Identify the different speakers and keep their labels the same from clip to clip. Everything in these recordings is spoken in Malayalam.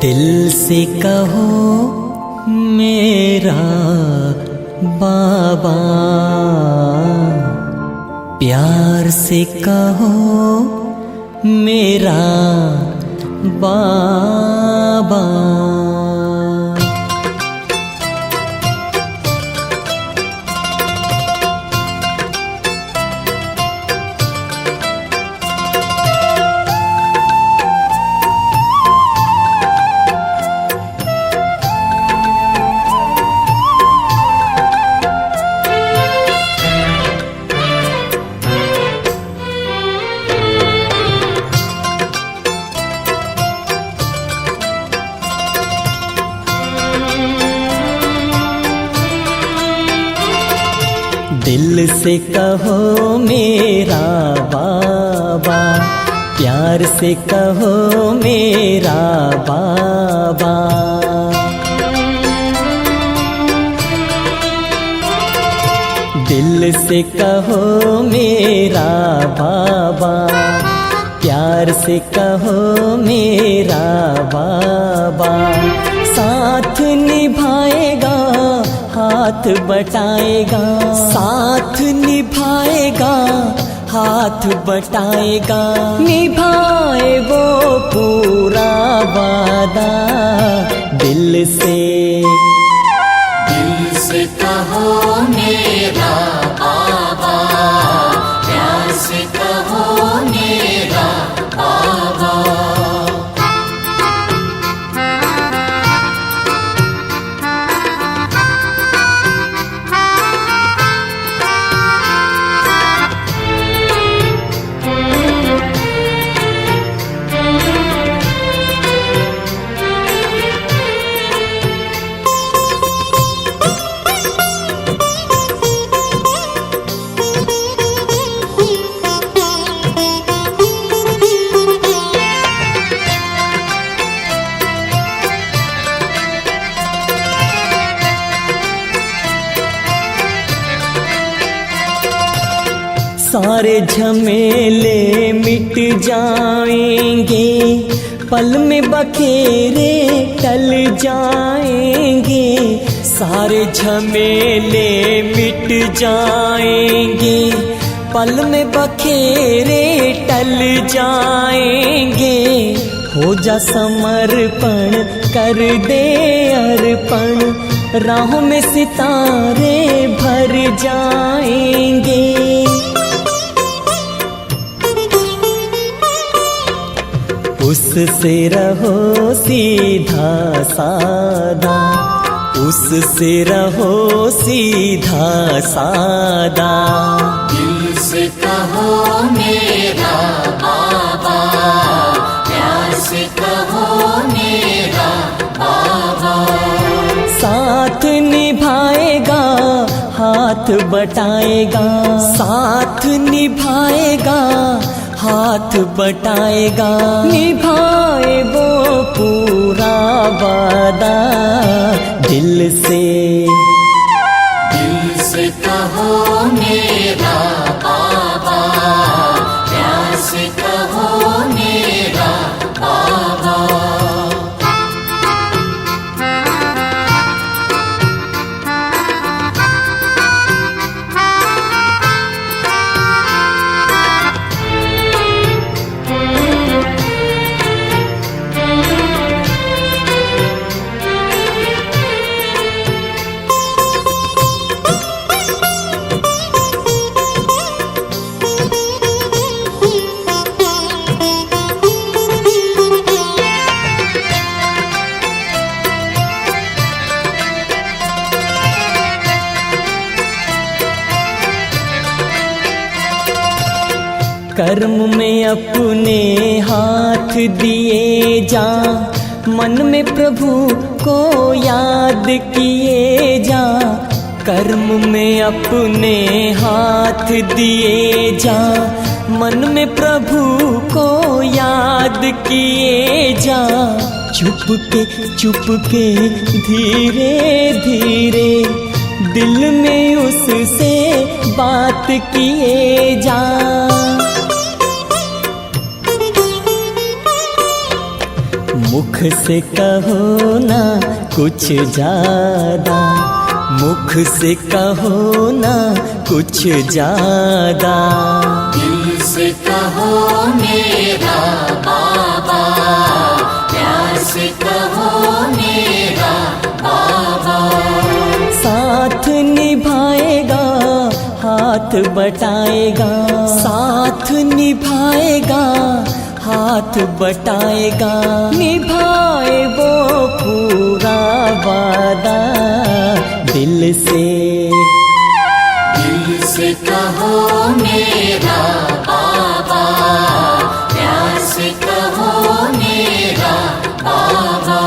Speaker 1: दिल से कहो मेरा बाबा, प्यार से कहो मेरा बाबा। दिल से कहो मेरा बाबा, प्यार से कहो मेरा बाबा। दिल से कहो मेरा बाबा, प्यार से कहो मेरा बाबा। साथ निभाएगा हाथ बटाएगा, साथ निभाएगा हाथ बटाएगा। निभाए वो पूरा वादा। दिल से
Speaker 2: कहो मेरा बाबा, प्यार से कहो मेरा बाबा।
Speaker 1: सारे झमेले मिट जाएंगे, पल में बखेरे टल जाएंगे। सारे झमेले मिट जाएंगे, पल में बखेरे टल जाएंगे। हो जा समर्पण कर दे अर्पण, राहों में सितारे भर जाएंगे। उससे रहो सीधा सादा, उससे रहो सीधा सादा।
Speaker 2: दिल से कहो मेरा बाबा, प्यार से कहो मेरा बाबा।
Speaker 1: साथ निभाएगा हाथ बटाएगा, साथ निभाएगा हाथ बटाएगा। निभाए वो पूरा वादा। दिल से
Speaker 2: कहो मेरा बाबा, प्यार से कहो मेरा बाबा। कर्म में अपने हाथ दिए जा, मन में प्रभु को याद किए जा। कर्म में अपने हाथ दिए जा, मन में प्रभु को याद किए जा। चुप के धीरे धीरे दिल में उससे बात किए जा। मुख से कहो ना कुछ ज्यादा, मुख से कहो ना कुछ ज्यादा।
Speaker 1: दिल से कहो मेरा बाबा, प्यार से कहो मेरा बाबा।
Speaker 2: साथ निभाएगा हाथ बटाएगा, साथ निभाएगा हाथ बटाएगा। निभाए वो पूरा वादा दिल से,
Speaker 1: दिल से कहो मेरा बाबा, प्यार से कहो मेरा बाबा।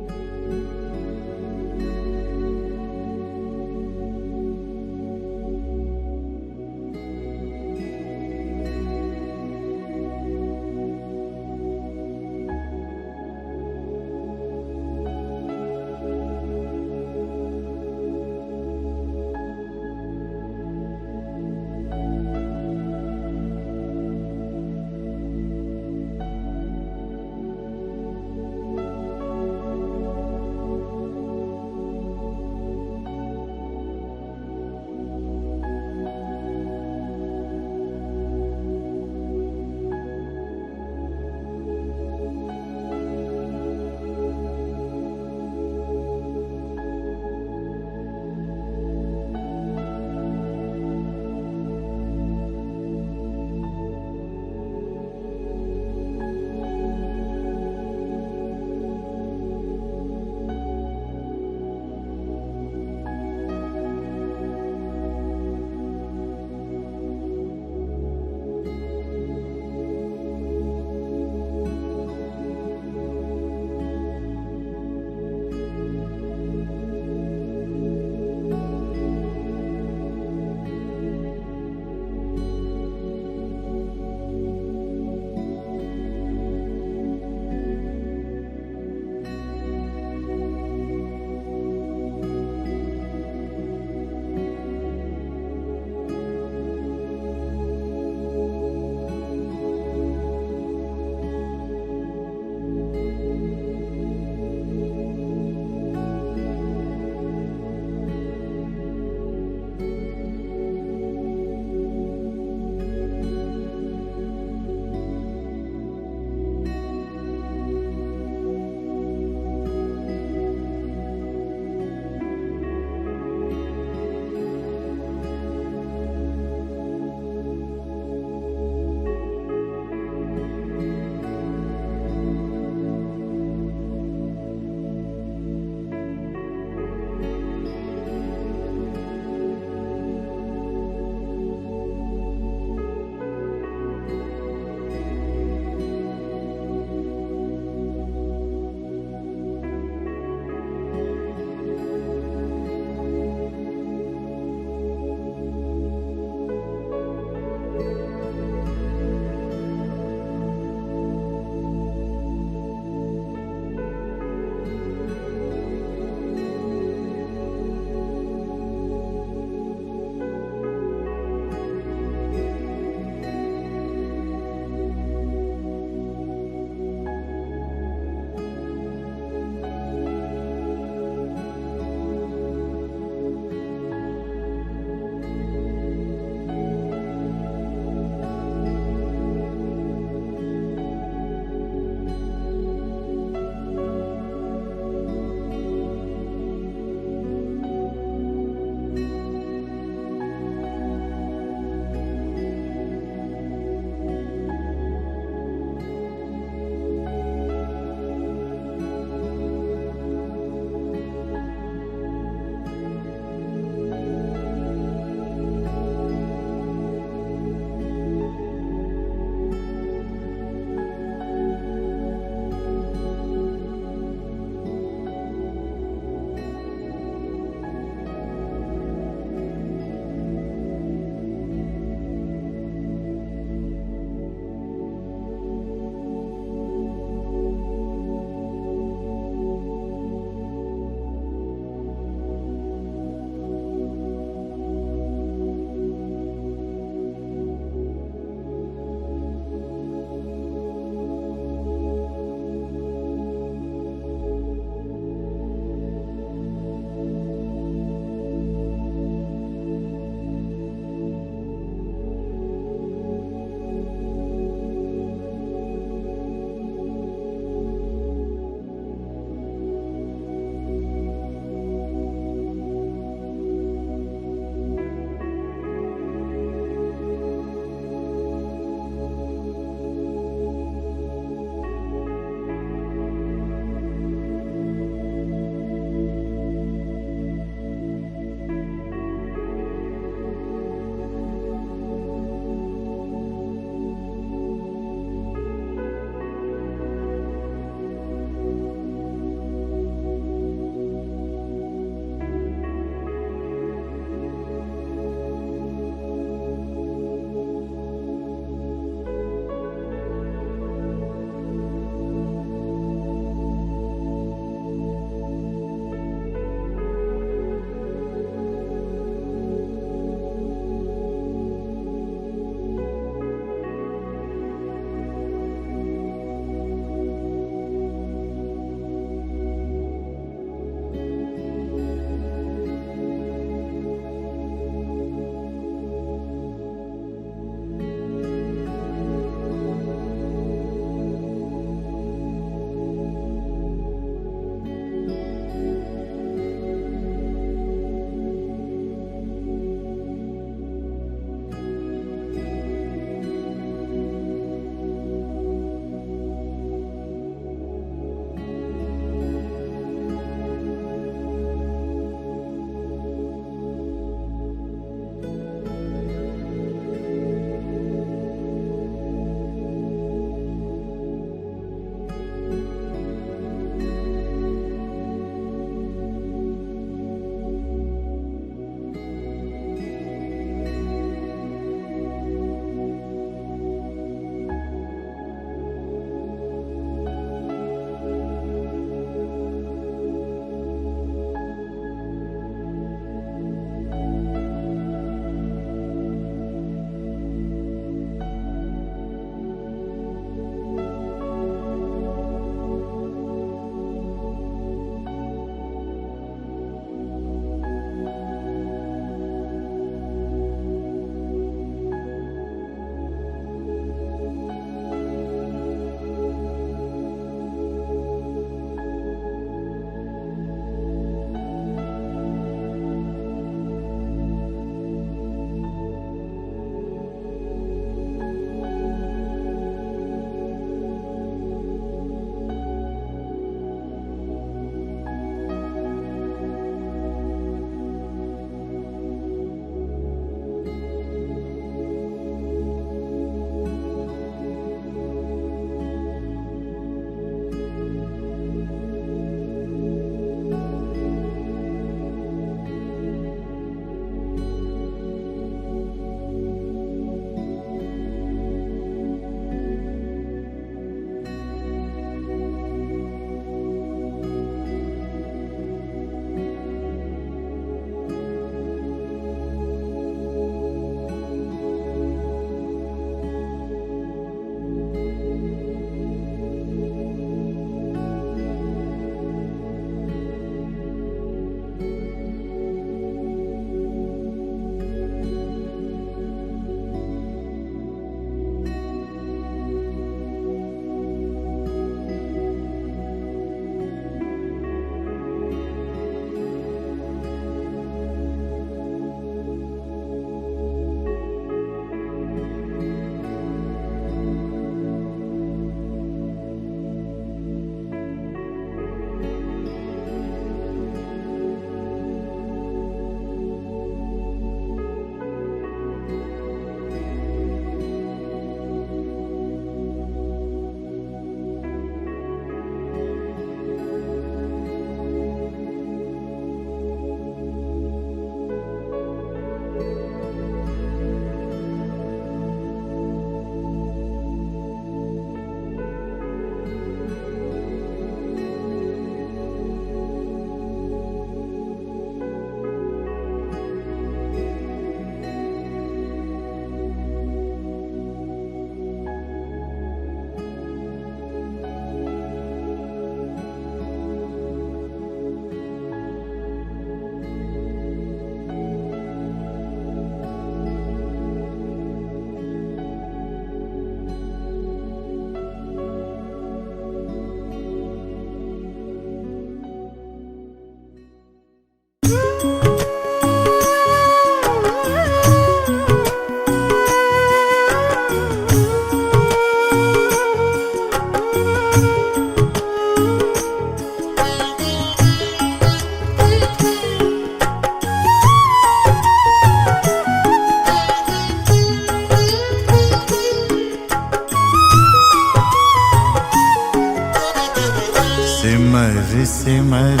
Speaker 3: सिमर सिमर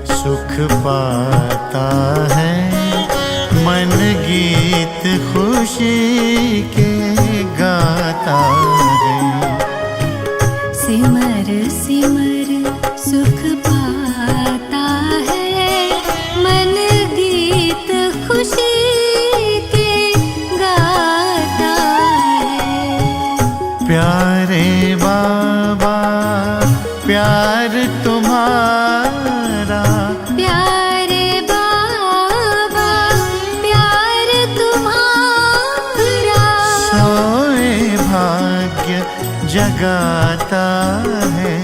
Speaker 3: सुख पाता है, मन गीत खुशी के गाता है।
Speaker 4: सिमर सिमर सुख पाता है, मन गीत खुशी के गाता है।
Speaker 3: प्यारे बाबा प्यार तुम्हारा,
Speaker 4: प्यारे बाबा प्यार तुम्हारा,
Speaker 3: सोए भाग्य जगाता है।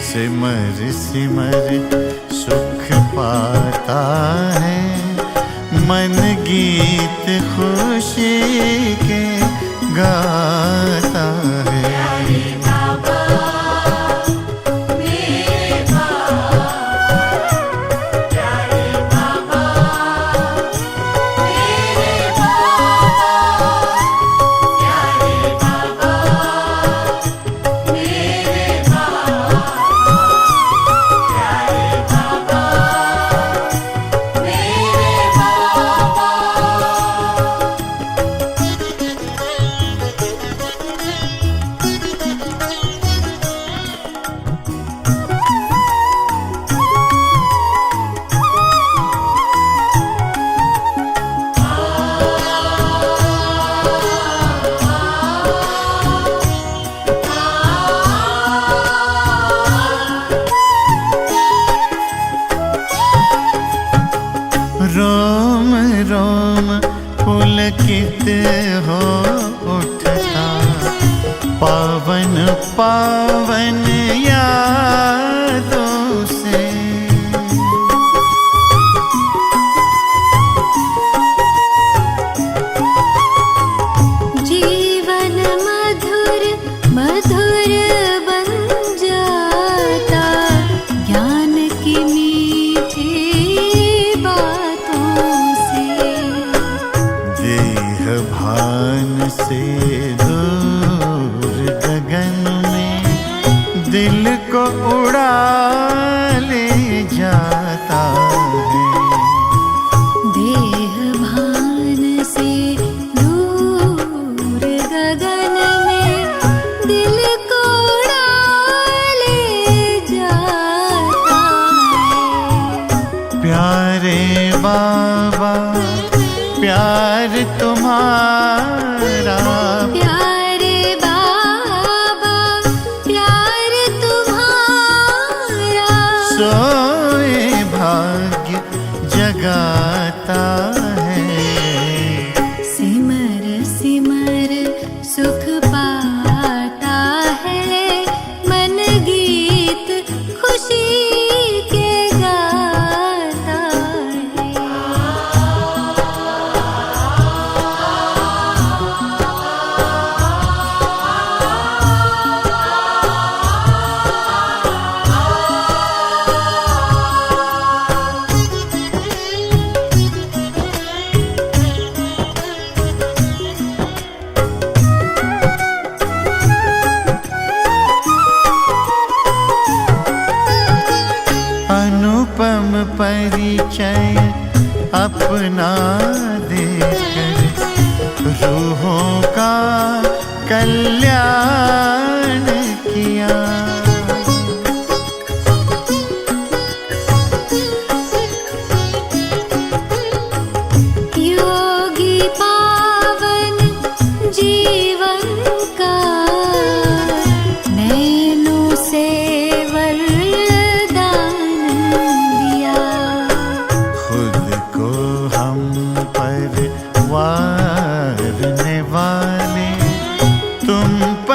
Speaker 3: सिमर सिमर सुख पाता है, मन गीत खुशी के गाता है। रोम रोम पुलकित हो उठता, पावन पावन यादों से।
Speaker 4: जीवन मधुर मधुर बन जाता, ज्ञान की मीठी बातों से।
Speaker 3: देह भान से दूर गगन में दिल को उड़ा ले जाता है।
Speaker 4: देह भान से दूर गगन में दिल को उड़ा ले जाता है।
Speaker 3: प्यारे बाबा प्यार तुम्हारा,
Speaker 4: प्यारे बाबा प्यार तुम्हारा,
Speaker 3: सोए भाग्य जगाता है।
Speaker 4: सिमर सिमर सुख पाता है, मन गीत खुशी के गाता है।
Speaker 3: अनुपम परिचय अपना देकर, रूहों का कल्याण किया।
Speaker 4: योगी पावन जीवन का, नैनों से वरदान दिया।
Speaker 3: खुद को हम पर वारने वाले तुम पर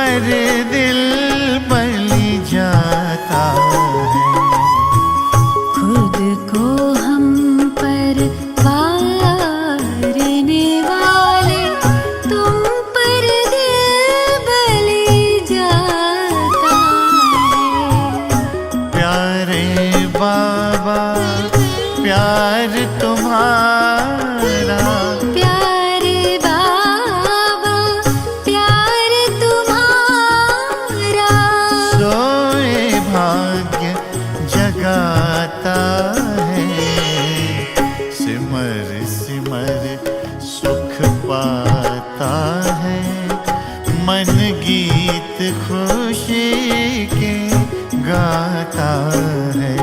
Speaker 3: गीत खुशी के गाता है।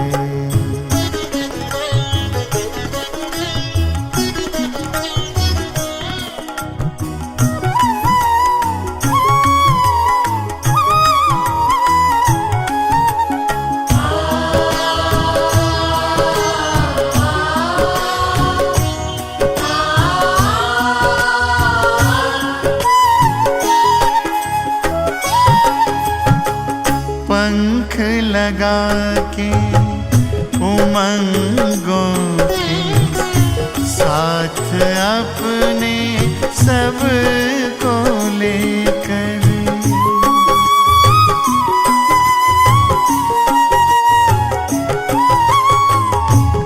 Speaker 3: पंख लगा के उमंगों के साथ अपने सब को लेकर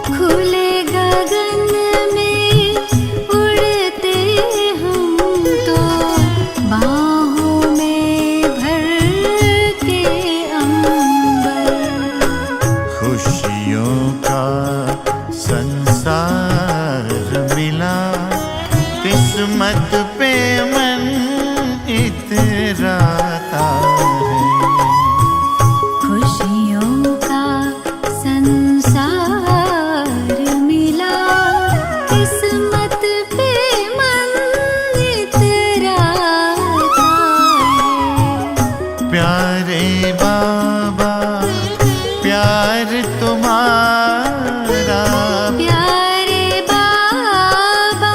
Speaker 4: खुले गगन में उड़ते हम तो बाहों में भर के अंबर।
Speaker 3: खुशियों का संसार मिला, किस्मत पे मन इतराता है।
Speaker 4: खुशियों का संसार मिला, किस्मत पे मन इतराता है।
Speaker 3: प्यारे बाबा प्यार तुम्हारा,
Speaker 4: प्यारे बाबा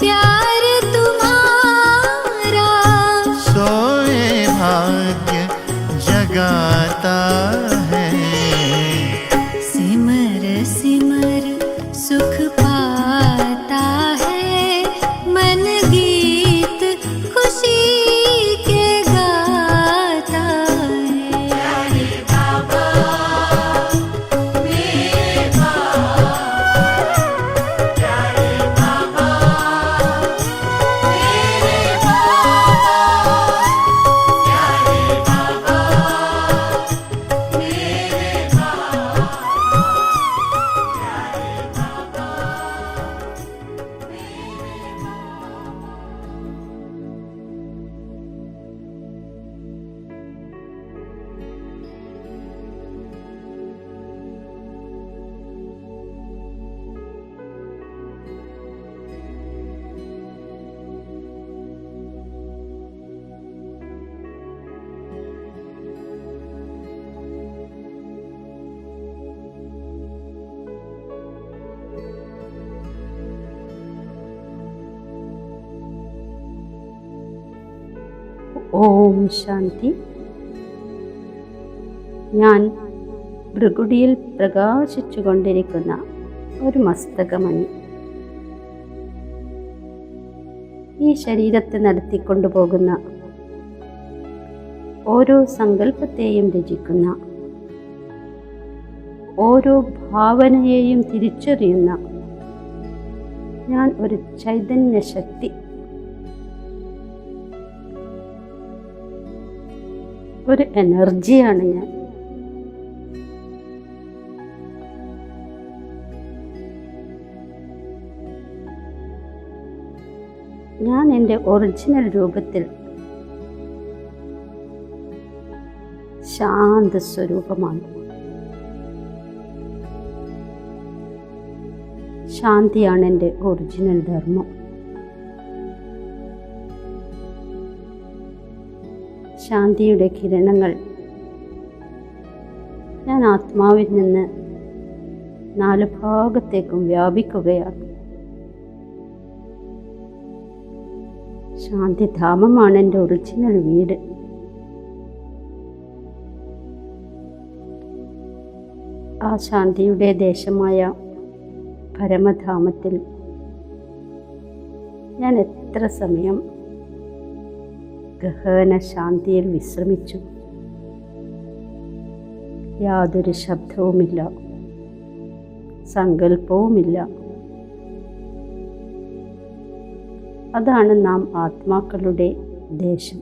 Speaker 4: प्यार तुम्हारा,
Speaker 3: सोए भाग्य जगाता है।
Speaker 4: सिमर सिमर सुख पाता है, मन गीत खुशी के गाता है।
Speaker 5: ഓം ശാന്തി. ഞാൻ ഭൃഗുടിയിൽ പ്രകാശിച്ചു കൊണ്ടിരിക്കുന്ന ഒരു മസ്തകമണി. ഈ ശരീരത്തെ നടത്തിക്കൊണ്ടുപോകുന്ന ഓരോ സങ്കല്പത്തെയും രചിക്കുന്ന, ഓരോ ഭാവനയെയും തിരിച്ചറിയുന്ന ഞാൻ ഒരു ചൈതന്യ ശക്തി, ഒരു എനർജിയാണ് ഞാൻ. ഞാൻ എൻ്റെ ഒറിജിനൽ രൂപത്തിൽ ശാന്ത സ്വരൂപമാണ്. ശാന്തിയാണ് എൻ്റെ ഒറിജിനൽ ധർമ്മം. ശാന്തിയുടെ കിരണങ്ങൾ ഞാൻ ആത്മാവിൽ നിന്ന് 4 ഭാഗത്തേക്കും വ്യാപിക്കുകയാണ്. ശാന്തിധാമമാണ് എൻ്റെ ഒറിജിനൽ വീട്. ആ ശാന്തിയുടെ ദേശമായ പരമധാമത്തിൽ ഞാൻ എത്ര സമയം ഗഹന ശാന്തിയിൽ വിശ്രമിച്ചു. യാതൊരു ശബ്ദവുമില്ല, സങ്കല്പവുമില്ല. അതാണ് നാം ആത്മാക്കളുടെ ദേശം.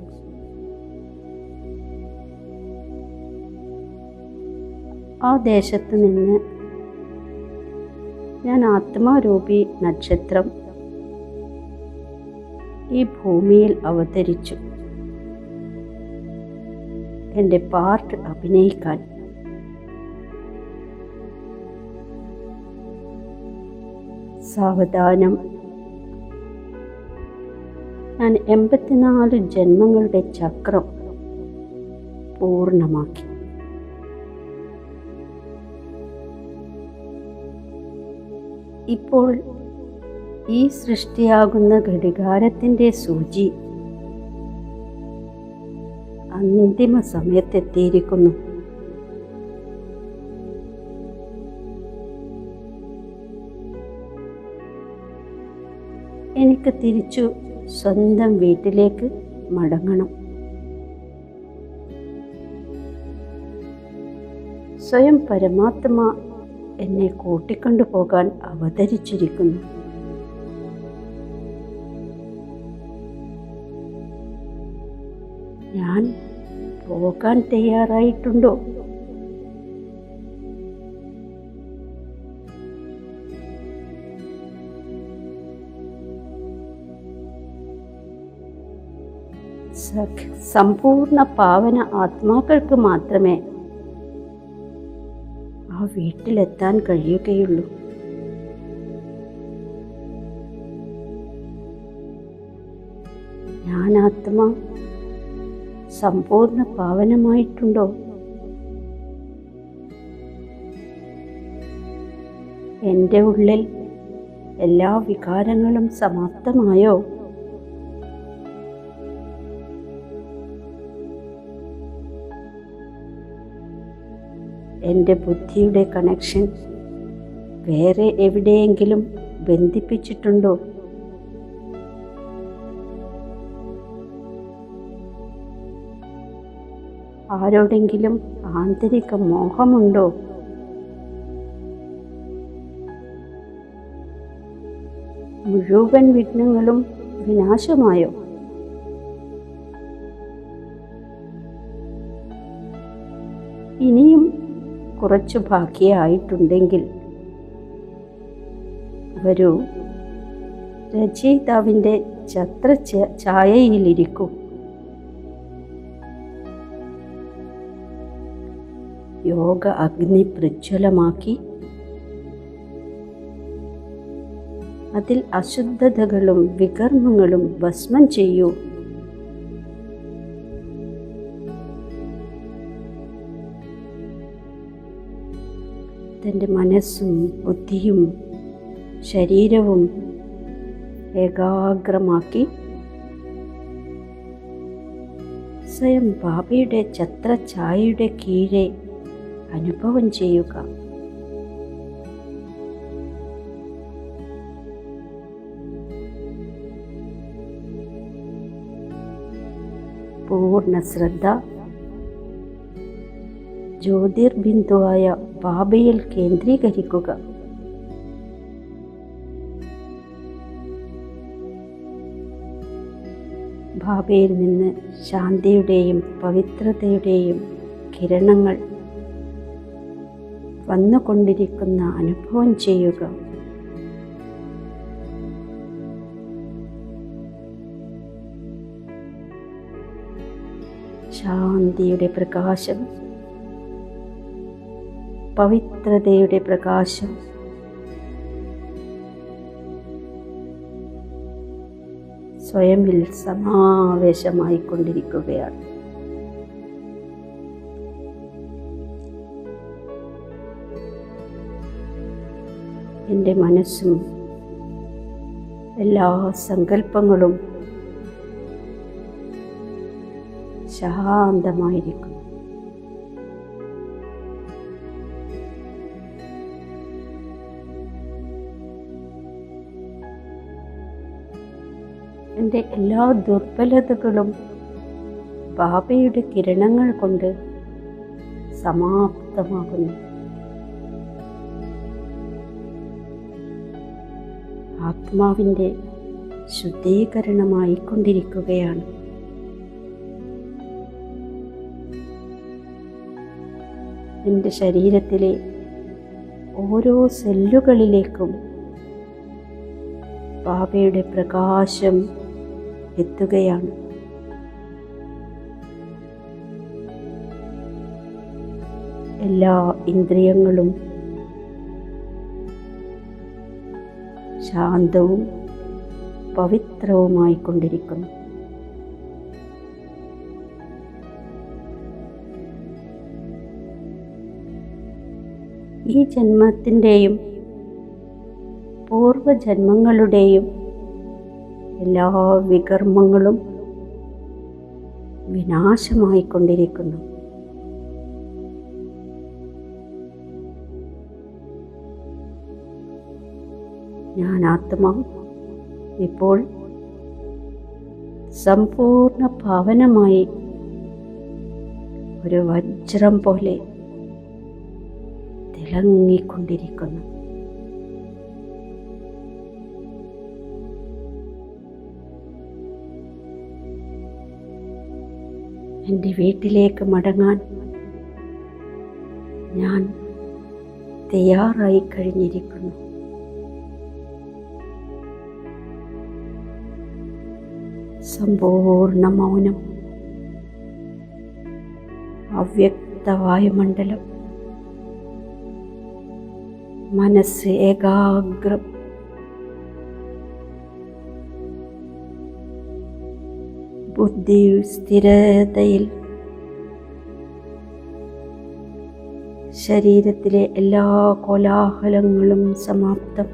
Speaker 5: ആ ദേശത്ത് നിന്ന് ഞാൻ ആത്മാരൂപി നക്ഷത്രം ഈ ഭൂമിയിൽ അവതരിച്ചു. എൻ്റെ പാർട്ട് അഭിനയിക്കാൻ. സാവധാനം ഞാൻ 84 ജന്മങ്ങളുടെ ചക്രം പൂർണ്ണമാക്കി. ഇപ്പോൾ ഈ സൃഷ്ടിയാകുന്ന ഘടികാരത്തിൻ്റെ സൂചി അന്തിമ സമയത്തെത്തിയിരിക്കുന്നു. എനിക്ക് തിരിച്ചു സ്വന്തം വീട്ടിലേക്ക് മടങ്ങണം. സ്വയം പരമാത്മ എന്നെ കൂട്ടിക്കൊണ്ടുപോകാൻ അവതരിച്ചിരിക്കുന്നു. ഞാൻ പോകാൻ തയ്യാറായിട്ടുണ്ടോ? സമ്പൂർണ്ണ പാവന ആത്മാക്കൾക്ക് മാത്രമേ ആ വീട്ടിലെത്താൻ കഴിയുകയുള്ളൂ. ഞാൻ ആത്മാ സമ്പൂർണ്ണ പാവനമായിട്ടുണ്ടോ? എൻ്റെ ഉള്ളിൽ എല്ലാ വികാരങ്ങളും സമാപ്തമായോ? എൻ്റെ ബുദ്ധിയുടെ കണക്ഷൻ വേറെ എവിടെയെങ്കിലും ബന്ധിപ്പിച്ചിട്ടുണ്ടോ? ആരോടെങ്കിലും ആന്തരിക മോഹമുണ്ടോ? മുഴുവൻ വിഘ്നങ്ങളും വിനാശമായോ? ഇനിയും കുറച്ചു ബാക്കിയായിട്ടുണ്ടെങ്കിൽ വരൂ, രചയിതാവിൻ്റെ ഛത്രഛായയിലിരിക്കൂ. യോഗ അഗ്നി പ്രജ്വലമാക്കി അതിൽ അശുദ്ധതകളും വികർമ്മങ്ങളും ഭസ്മം ചെയ്യൂ. തൻ്റെ മനസ്സും ബുദ്ധിയും ശരീരവും ഏകാഗ്രമാക്കി സ്വയം ബാബയുടെ ഛത്രഛായയുടെ കീഴെ അനുഭവം ചെയ്യുക. പൂർണ്ണ ശ്രദ്ധ ജ്യോതിർബിന്ദുവായ ബാബയിൽ കേന്ദ്രീകരിക്കുക. ബാബയിൽ നിന്ന് ശാന്തിയുടെയും പവിത്രതയുടെയും കിരണങ്ങൾ വന്നുകൊണ്ടിരിക്കുന്ന അനുഭവം ചെയ്യുക. ശാന്തിയുടെ പ്രകാശം, പവിത്രതയുടെ പ്രകാശം സ്വയമിൽ സമാവേശമായിക്കൊണ്ടിരിക്കുകയാണ്. എൻ്റെ മനസ്സും എല്ലാ സങ്കല്പങ്ങളും ശാന്തമായിരിക്കും. എൻ്റെ എല്ലാ ദുർബലതകളും ബാബയുടെ കിരണങ്ങൾ കൊണ്ട് സമാപ്തമാകുന്നു. ആത്മാവിൻ്റെ ശുദ്ധീകരണമായിക്കൊണ്ടിരിക്കുകയാണ്. എൻ്റെ ശരീരത്തിലെ ഓരോ സെല്ലുകളിലേക്കും ബാബയുടെ പ്രകാശം എത്തുകയാണ്. എല്ലാ ഇന്ദ്രിയങ്ങളും ശാന്തവും പവിത്രവുമായി കൊണ്ടിരിക്കുന്നു. ഈ ജന്മത്തിൻ്റെയും പൂർവജന്മങ്ങളുടെയും എല്ലാ വികർമ്മങ്ങളും വിനാശമായിക്കൊണ്ടിരിക്കുന്നു. ഞാൻ ആത്മാ ഇപ്പോൾ സമ്പൂർണ്ണ പാവനമായി ഒരു വജ്രം പോലെ തിളങ്ങിക്കൊണ്ടിരിക്കുന്നു. എൻ്റെ വീട്ടിലേക്ക് മടങ്ങാൻ ഞാൻ തയ്യാറായി കഴിഞ്ഞിരിക്കുന്നു. സമ്പൂർണ്ണ മൗനം, അവ്യക്ത വായുമണ്ഡലം, മനസ്സ് ഏകാഗ്രം, ബുദ്ധി സ്ഥിരതയിൽ, ശരീരത്തിലെ എല്ലാ കോലാഹലങ്ങളും സമാപ്തം.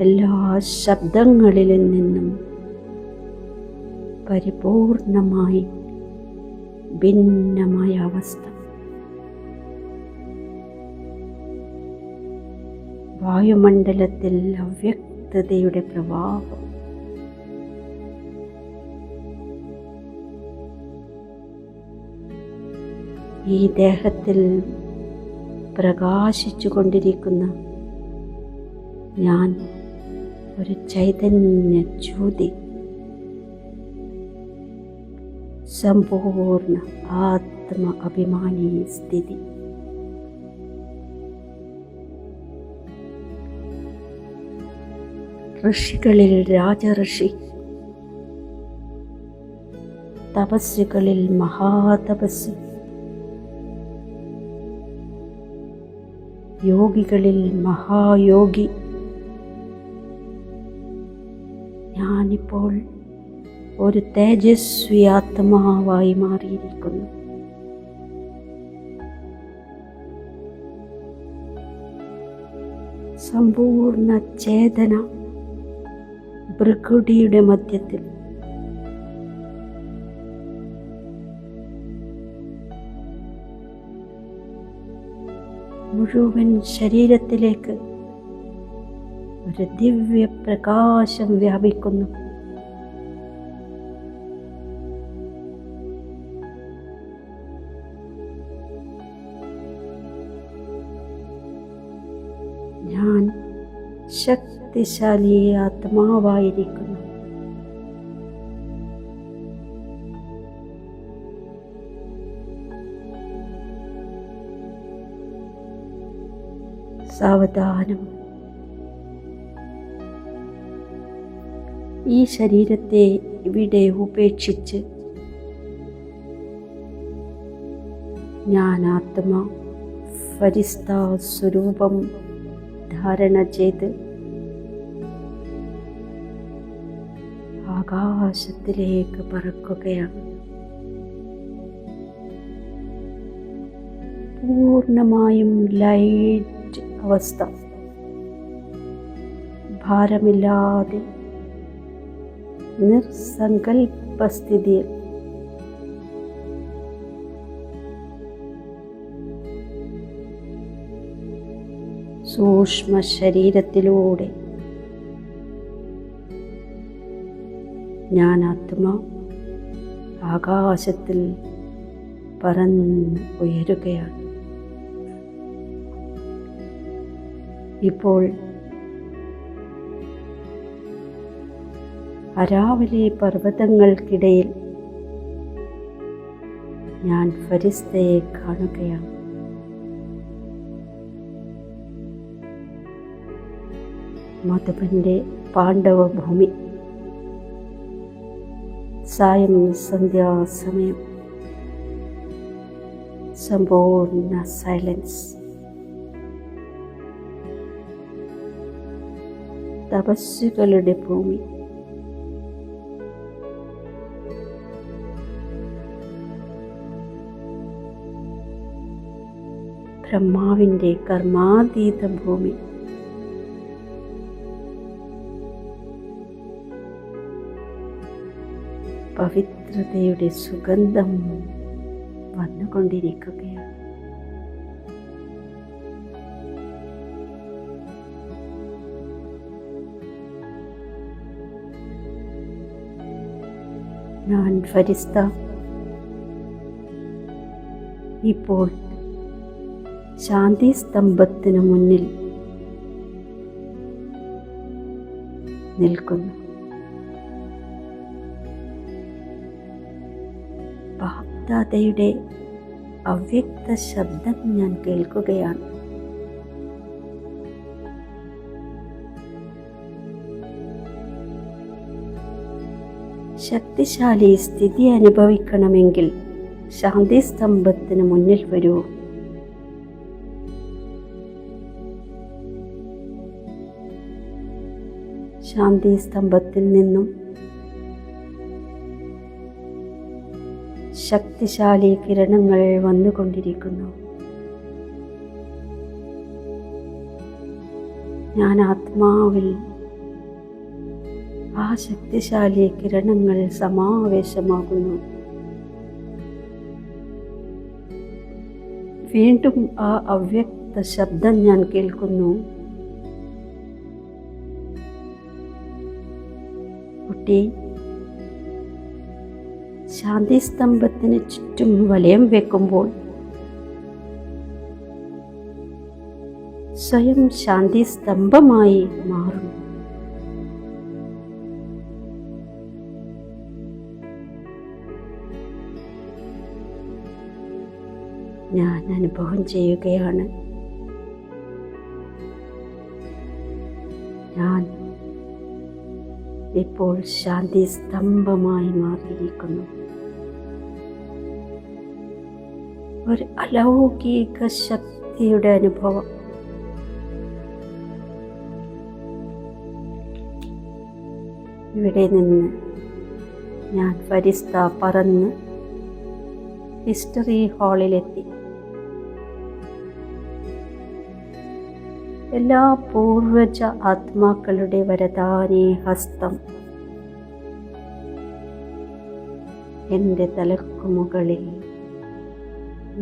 Speaker 5: എല്ലാ ശബ്ദങ്ങളിൽ നിന്നും പരിപൂർണമായി ഭിന്നമായ അവസ്ഥ. വായുമണ്ഡലത്തിൽ അവ്യക്തതയുടെ പ്രവാഹം. ഈ ദേഹത്തിൽ പ്രകാശിച്ചു കൊണ്ടിരിക്കുന്ന ഞാൻ ഒരു ചൈതന്യ ജ്യോതി, സമ്പൂർണ്ണ ആത്മ അഭിമാനി സ്ഥിതി. ഋഷികളിൽ രാജഋഷി, തപസ്സുകളിൽ മഹാതപസ്സി, യോഗികളിൽ മഹായോഗി. ഞാനിപ്പോൾ ഒരു തേജസ്വി ആത്മാവായി മാറിയിരിക്കുന്നു. സമ്പൂർണ്ണ ചേതന ഭൃകുടിയുടെ മധ്യത്തിൽ. മുഴുവൻ ശരീരത്തിലേക്ക് ഒരു ദിവ്യ പ്രകാശം വ്യാപിക്കുന്നു. ഞാൻ ശക്തിശാലി ആത്മാവായിരിക്കുന്നു. സാവധാനം ഈ ശരീരത്തെ ഇവിടെ ഉപേക്ഷിച്ച് ഞാൻ ആത്മാ ഫരിസ്ത സ്വരൂപം ധാരണ ചെയ്ത് ആകാശത്തിലേക്ക് പറക്കുകയാണ്. പൂർണ്ണമായും ലൈറ്റ് അവസ്ഥ, ഭാരമില്ലാതെ നിസ്സങ്കൽപ്പസ്ഥിതിയിൽ. സൂക്ഷ്മ ശരീരത്തിലൂടെ ഞാൻ ആത്മാ ആകാശത്തിൽ പറന്ന് ഉയരുകയാണ്. ഇപ്പോൾ അരാവലി പർവ്വതങ്ങൾക്കിടയിൽ ഞാൻ ഫരിസ്തയെ കാണുകയാണ്. മധുബന്റെ പാണ്ഡവഭൂമി, സായം സന്ധ്യാസമയം. സമ്പൂർണ്ണ സൈലൻസ്. തപസ്സുകളുടെ ഭൂമി. ബ്രഹ്മാവിൻ്റെ കർമാതീത ഭൂമി. പവിത്രതയുടെ സുഗന്ധം വന്നുകൊണ്ടിരിക്കുകയാണ്. ഞാൻ ഫരിസ്ത ഇപ്പോൾ ശാന്തി സ്തംഭത്തിനു മുന്നിൽ നിൽക്കുന്നു. ബാപ്ദാദയുടെ അവ്യക്ത ശബ്ദം ഞാൻ കേൾക്കുകയാണ്. ശക്തിശാലി സ്ഥിതി അനുഭവിക്കണമെങ്കിൽ ശാന്തി സ്തംഭത്തിന് മുന്നിൽ വരൂ. ശാന്തി സ്തംഭത്തിൽ നിന്നും ശക്തിശാലി കിരണങ്ങൾ വന്നുകൊണ്ടിരിക്കുന്നു. ഞാൻ ആത്മാവിൽ ആ ശക്തിശാലി കിരണങ്ങൾ സമാവേശമാകുന്നു. വീണ്ടും ആ അവ്യക്ത ശബ്ദം ഞാൻ കേൾക്കുന്നു. കുട്ടി, ശാന്തി സ്തംഭത്തിന് ചുറ്റും വലയം വെക്കുമ്പോൾ സ്വയം ശാന്തി സ്തംഭമായി മാറുന്നു. ഞാൻ അനുഭവം ചെയ്യുകയാണ്. ഞാൻ ഇപ്പോൾ ശാന്തി സ്തംഭമായി മാറിയിരിക്കുന്നു. ഒരു അലൗകിക ശക്തിയുടെ അനുഭവം. ഇവിടെ നിന്ന് ഞാൻ ഫരിസ്ത പറന്ന് ഹിസ്റ്ററി ഹാളിലെത്തി. എല്ലാ പൂർവജ ആത്മാക്കളുടെ വരദാനീ ഹസ്തം എൻ്റെ തലക്കു മുകളിൽ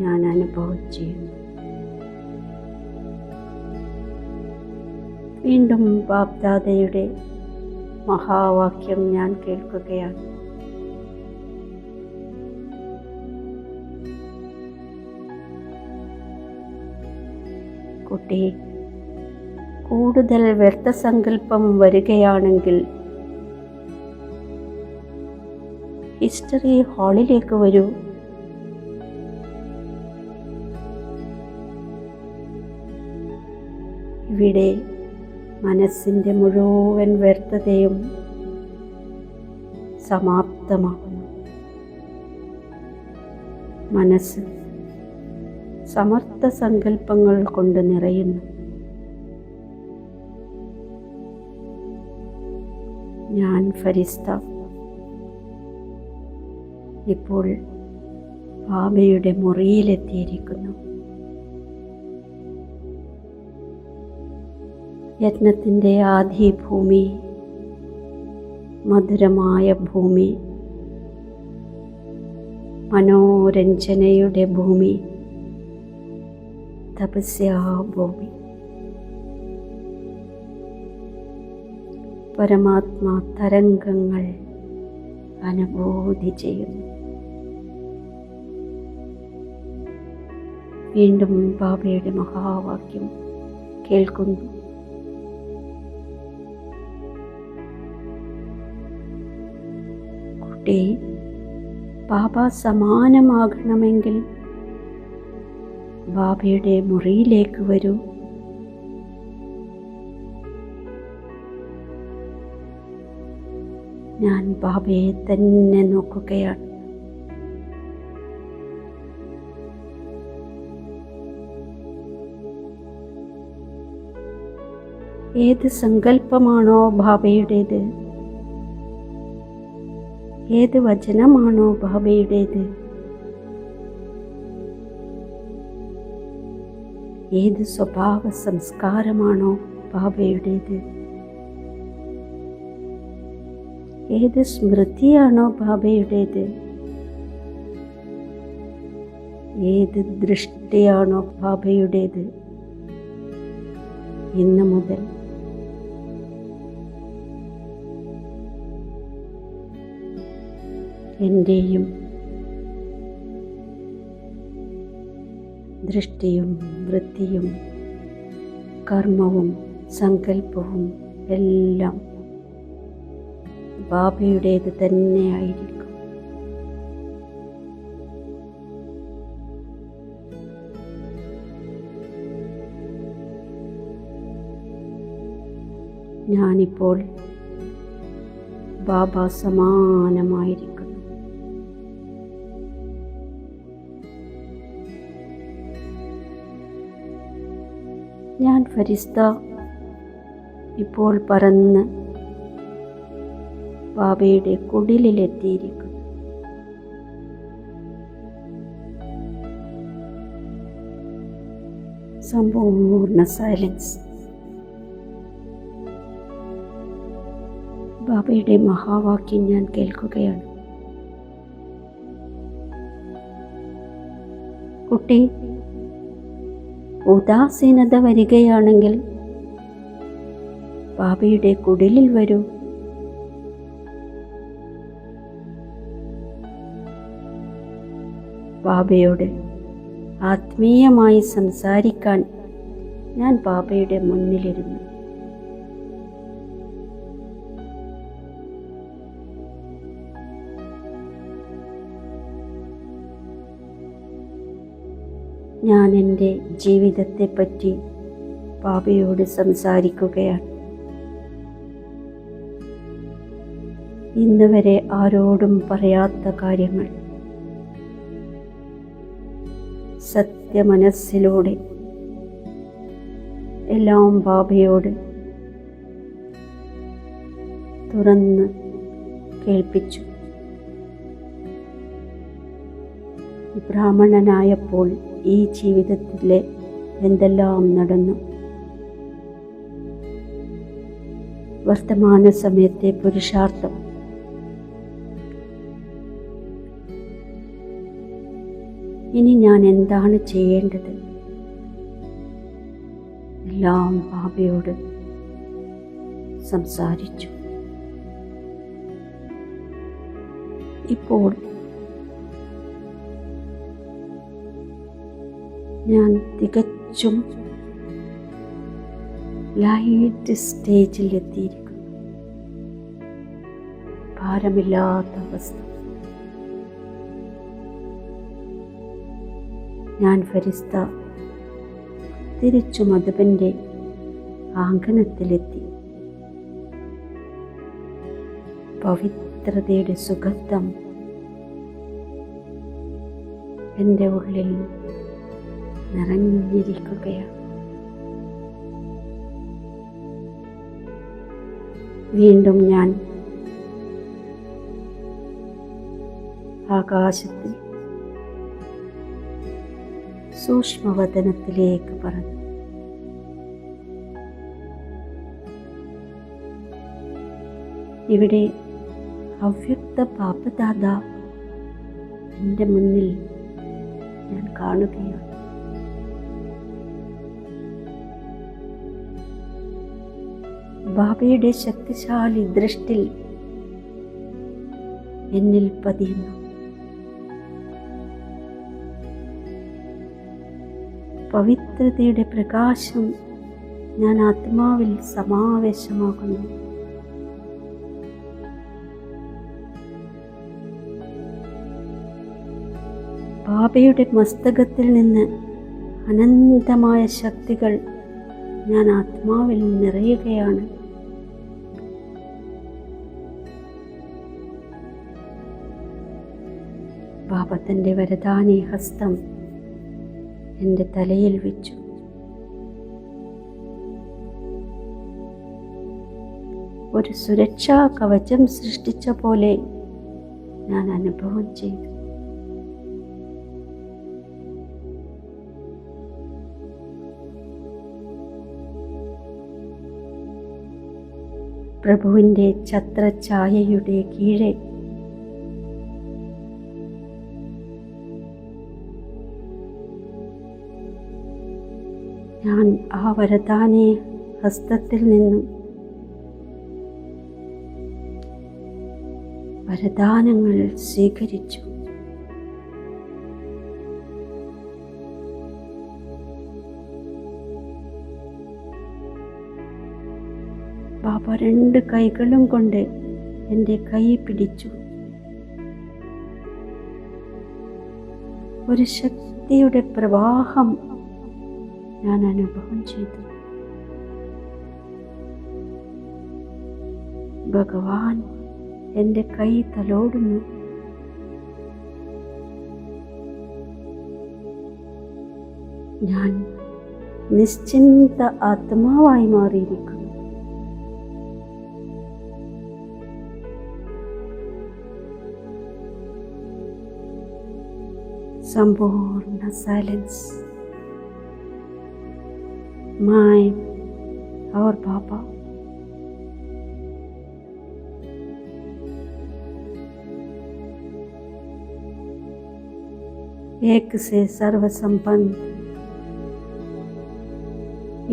Speaker 5: ഞാൻ അനുഭവം ചെയ്യുന്നു. വീണ്ടും ബാപ്ദാദയുടെ മഹാവാക്യം ഞാൻ കേൾക്കുകയാണ്. കുട്ടി, കൂടുതൽ വ്യർത്ഥസങ്കല്പം വരികയാണെങ്കിൽ ഹിസ്റ്ററി ഹാളിലേക്ക് വരൂ. ഇവിടെ മനസ്സിൻ്റെ മുഴുവൻ വ്യർത്ഥതയും സമാപ്തമാകുന്നു. മനസ്സ് സമർത്ഥ സങ്കല്പങ്ങൾ കൊണ്ട് നിറയുന്നു. ഞാൻ ഫരിസ്ത ഇപ്പോൾ ബാബയുടെ മുറിയിലെത്തിയിരിക്കുന്നു. യജ്ഞത്തിൻ്റെ ആദിഭൂമി, മധുരമായ ഭൂമി, മനോരഞ്ജനയുടെ ഭൂമി, തപസ്യാഭൂമി. പരമാത്മാ തരംഗങ്ങൾ അനുഭൂതി ചെയ്യുന്നു. വീണ്ടും ബാബയുടെ മഹാവാക്യം കേൾക്കുന്നു. കുട്ടി, ബാബ സമാനമാകണമെങ്കിൽ ബാബയുടെ മുറിയിലേക്ക് വരൂ. ഞാൻ ബാബയെ തന്നെ നോക്കുകയാണ്. ഏത് സങ്കല്പമാണോ ബാബയുടേത്, ഏത് വചനമാണോ ബാബയുടേത്, ഏത് സ്വഭാവ സംസ്കാരമാണോ ബാബയുടേത്, ഏത് സ്മൃതിയാണോ ബാബയുടേത്, ഏത് ദൃഷ്ടിയാണോ ബാബയുടേത്, ഇന്നു മുതൽ എൻ്റെയും ദൃഷ്ടിയും വൃത്തിയും കർമ്മവും സങ്കല്പവും എല്ലാം ബാബയുടേത് തന്നെയായിരിക്കും. ഞാനിപ്പോൾ ബാബ സമാനമായിരിക്കുന്നു. ഞാൻ ഫരിസ്ത ഇപ്പോൾ പറന്ന് ബാബയുടെ കുടിലിലെത്തിയിരിക്കുന്നു. സമ്പൂർണ്ണ സൈലൻസ്. ബാബയുടെ മഹാവാക്യം ഞാൻ കേൾക്കുകയാണ്. കുട്ടി, ഉദാസീനത വരികയാണെങ്കിൽ ബാബയുടെ കുടിലിൽ വരൂ. ബാബയോട് ആത്മീയമായി സംസാരിക്കാൻ ഞാൻ ബാബയുടെ മുന്നിലിരുന്നു. ഞാൻ എൻ്റെ ജീവിതത്തെപ്പറ്റി ബാബയോട് സംസാരിക്കുകയാണ്. ഇന്ന് വരെ ആരോടും പറയാത്ത കാര്യങ്ങൾ സത്യമനസ്സിലൂടെ എല്ലാം ബാബയോട് തുറന്ന് കേൾപ്പിച്ചു. ബ്രാഹ്മണനായപ്പോൾ ഈ ജീവിതത്തിലെ എന്തെല്ലാം നടന്നു, വർത്തമാന സമയത്തെ പുരുഷാർത്ഥം, ഇനി ഞാൻ എന്താണ് ചെയ്യേണ്ടത്, എല്ലാം ബാബയോട് സംസാരിച്ചു. ഇപ്പോൾ ഞാൻ തികച്ചും ലൈറ്റ് സ്റ്റേജിൽ എത്തിയിരിക്കുന്നു. ഭാരമില്ലാത്ത അവസ്ഥ. ഞാൻ ഫരിസ്ത തിരിച്ചു മധുബന്റെ ആംഗണത്തിലെത്തി. പവിത്രതയുടെ സുഗന്ധം എൻ്റെ ഉള്ളിൽ നിറഞ്ഞിരിക്കുകയാണ്. വീണ്ടും ഞാൻ ആകാശത്തിൽ സൂക്ഷ്മവതനത്തിലേക്ക് പറന്നു. ഇവിടെ അവ്യക്ത പാപദാത എൻ്റെ മുന്നിൽ ഞാൻ കാണുകയാണ്. ബാബയുടെ ശക്തിശാലി ദൃഷ്ടി എന്നിൽ പതിയുന്നു. പവിത്രതയുടെ പ്രകാശം ഞാൻ ആത്മാവിൽ സമാവേശമാകുന്നു. ബാബയുടെ മസ്തകത്തിൽ നിന്ന് അനന്തമായ ശക്തികൾ ഞാൻ ആത്മാവിൽ നിറയുകയാണ്. ബാബ തൻ്റെ വരദാനി ഹസ്തം എൻ്റെ തലയിൽ വെച്ചു. ഒരു സുരക്ഷാ കവചം സൃഷ്ടിച്ച പോലെ ഞാൻ അനുഭവം ചെയ്തു. പ്രഭുവിൻ്റെ ഛത്രഛായയുടെ കീഴെ ഞാൻ ആ വരദാനി ഹസ്തത്തിൽ നിന്നും വരദാനങ്ങൾ സ്വീകരിച്ചു. ബാബ 2 കൈകളും കൊണ്ട് എൻ്റെ കൈ പിടിച്ചു. ഒരു ശക്തിയുടെ പ്രവാഹം ഞാൻ അനുഭവം ചെയ്തു. ഭഗവാൻ എൻ്റെ കൈ തലോടുന്നു. ഞാൻ നിശ്ചിന്ത ആത്മാവായി മാറിയിരിക്കുന്നു. സമ്പൂർണ്ണ സൈലൻസ്. मैं और बाबा एक से सर्व संबंध,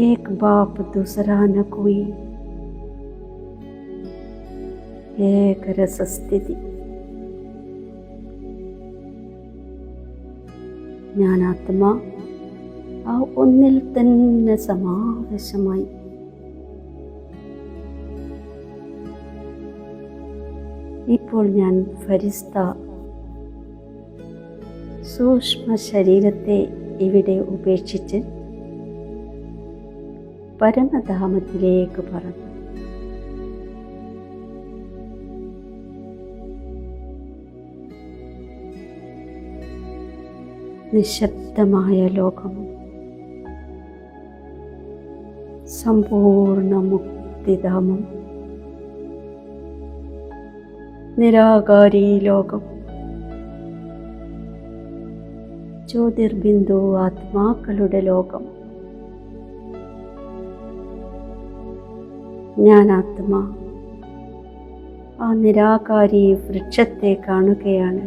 Speaker 5: एक बाप दूसरा न कोई, एक रस स्थिति. ज्ञानात्मा ആ ഒന്നിൽ തന്നെ സമാവേശമായി. ഇപ്പോൾ ഞാൻ ഫരിസ്ത സൂക്ഷ്മ ശരീരത്തെ ഇവിടെ ഉപേക്ഷിച്ച് പരമധാമത്തിലേക്ക് പറന്നു. നിശബ്ദമായ ലോകം, സമ്പൂർണ്ണ മുക്തിധാമം, നിരാകാരി ലോകം, ജ്യോതിർബിന്ദു ആത്മാക്കളുടെ ലോകം. ജ്ഞാനാത്മാ ആ നിരാകാരി വൃക്ഷത്തെ കാണുകയാണ്.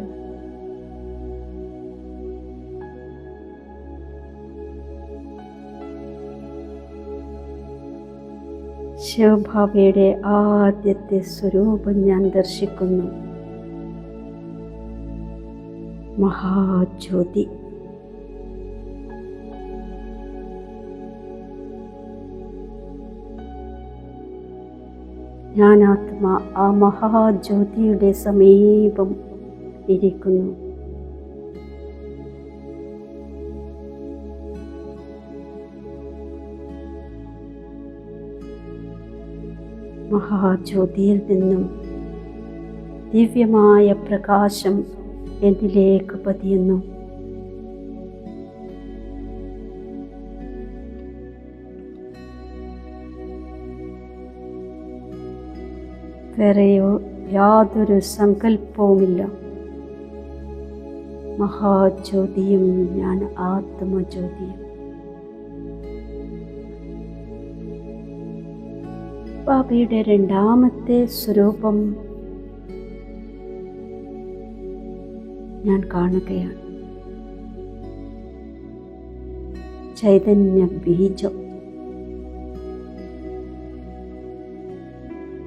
Speaker 5: ശിവബാബയുടെ ആദ്യത്തെ സ്വരൂപം ഞാൻ ദർശിക്കുന്നു. മഹാജ്യോതി. ജ്ഞാനാത്മാ ആ മഹാജ്യോതിയുടെ സമീപം ഇരിക്കുന്നു. മഹാജ്യോതിയിൽ നിന്നും ദിവ്യമായ പ്രകാശം എന്നിലേക്ക് പതിയുന്നു. വേറെയോ യാതൊരു സങ്കല്പവുമില്ല. മഹാജ്യോതിയും ഞാൻ ആത്മജ്യോതിയും. ബാബയുടെ രണ്ടാമത്തെ സ്വരൂപം ഞാൻ കാണുകയാണ്. ചൈതന്യ ബീജം.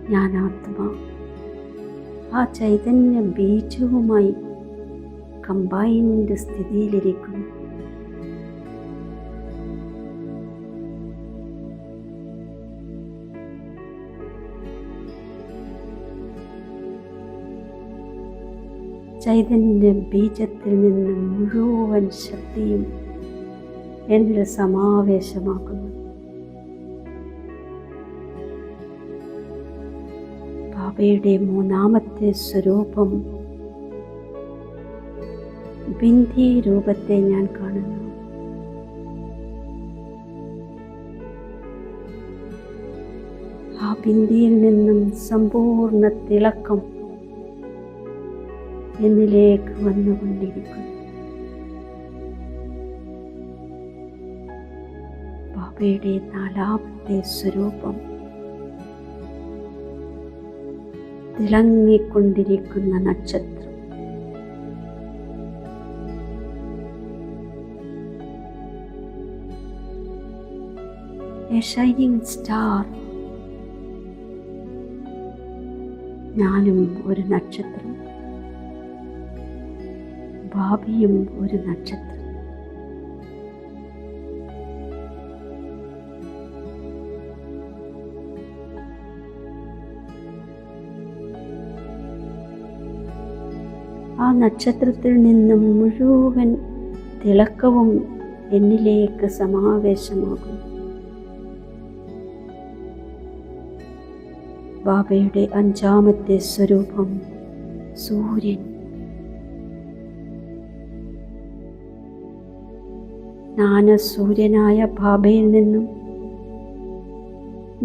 Speaker 5: ജ്ഞാനാത്മാ ആ ചൈതന്യ ബീജവുമായി കമ്പൈൻഡ് സ്ഥിതിയിലിരിക്കുന്നു. ചൈതന്യ ബീജത്തിൽ നിന്ന് മുഴുവൻ ശക്തിയും എന്നിൽ സമാവേശമാക്കുന്നു. ബാബയുടെ മൂന്നാമത്തെ സ്വരൂപം ബിന്ദി രൂപത്തെ ഞാൻ കാണുന്നു. ആ ബിന്ദിയിൽ നിന്നും സമ്പൂർണ്ണ തിളക്കം എന്നിലേക്ക് വന്നുകൊണ്ടിരിക്കുന്നു. ബാബയുടെ നാലാമത്തെ സ്വരൂപം തിളങ്ങിക്കൊണ്ടിരിക്കുന്ന നക്ഷത്രം. A shining star. ഞാനും ഒരു നക്ഷത്രം, ബാബയും ഒരു നക്ഷത്രം. ആ നക്ഷത്രത്തിൽ നിന്നും മുഴുവൻ തിളക്കവും എന്നിലേക്ക് സമാവേശമാകും. ബാബയുടെ അഞ്ചാമത്തെ സ്വരൂപം സൂര്യൻ. ജ്ഞാനസൂര്യനായ ബാബയിൽ നിന്നും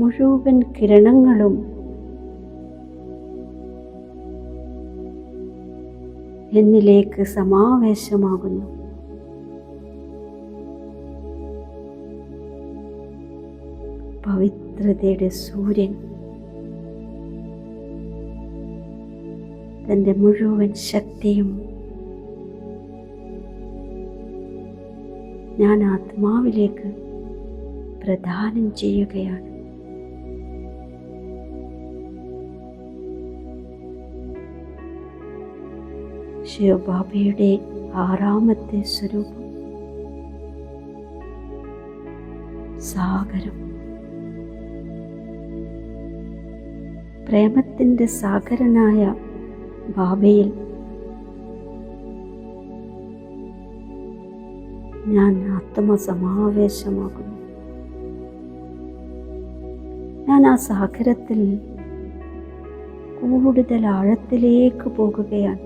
Speaker 5: മുഴുവൻ കിരണങ്ങളും എന്നിലേക്ക് സമാവേശമാകുന്നു. പവിത്രതയുടെ സൂര്യൻ തൻ്റെ മുഴുവൻ ശക്തിയും ഞാൻ ആത്മാവിലേക്ക് പ്രദാനം ചെയ്യുകയാണ്. ശിവബാബയുടെ ആറാമത്തെ സ്വരൂപം സാഗരം. പ്രേമത്തിൻ്റെ സാഗരനായ ബാബയിൽ ഞാൻ ആത്മസമാവേശമാകുന്നു. ഞാൻ ആ സാഗരത്തിൽ കൂടുതൽ ആഴത്തിലേക്ക് പോകുകയാണ്.